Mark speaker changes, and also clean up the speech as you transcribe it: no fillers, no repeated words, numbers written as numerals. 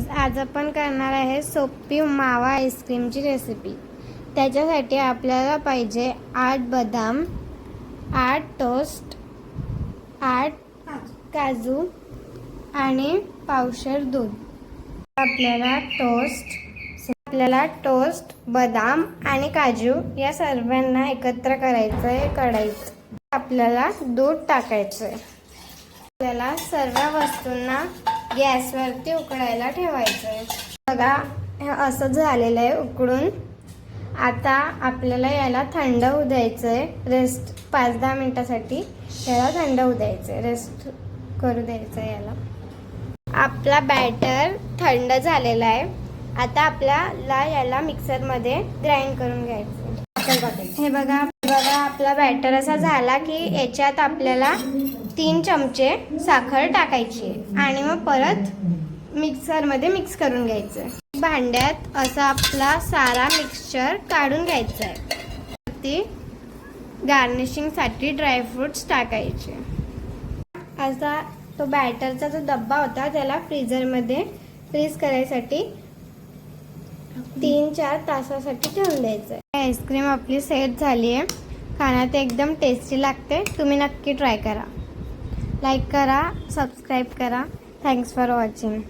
Speaker 1: Guys, आज आपण करणार आहे सोपी मावा आईस्क्रीमची रेसिपी। त्याच्यासाठी आपल्याला पाहिजे 8 बदाम, 8 टोस्ट, 8 काजू आणि पावशेर दूध। आपल्याला टोस्ट, बदाम आणि काजू या सर्वांना एकत्र करायचं आहे कढईत। आपल्याला दूध टाकायचं आहे। आपल्याला सर्व वस्तूंना गॅसवरती उकळायला ठेवायचं आहे। बघा, हे असं झालेलं आहे उकळून। आता आपल्याला याला थंड होऊ द्यायचं आहे। रेस्ट 5-10 मिनिटासाठी याला थंड होऊ द्यायचं आहे, रेस्ट करू द्यायचं आहे याला। आपला बॅटर थंड झालेला आहे। आता आपल्याला याला मिक्सरमध्ये ग्राइंड करून घ्यायचं आहे। हे बघा आपला बॅटर असा झाला की याच्यात आपल्याला 3 चमचे साखर टाकायची आणि मग परत मिक्सरमध्ये मिक्स करून घ्यायचं। भांड्यात असा आपला सारा मिक्सचर काढून घ्यायचा आहे। ती गार्निशिंगसाठी ड्रायफ्रूट्स टाकायचे। असा तो बॅटरचा जो डब्बा होता त्याला फ्रीजरमध्ये फ्रीज करायसाठी 3-4 तासासाठी ठेवून द्यायचं आहे। आईस्क्रीम आपली सेट झाली आहे। खाण्यात एकदम टेस्टी लागते। तुम्ही नक्की ट्राय करा। लाईक करा, सबस्क्राईब करा। Thanks for watching.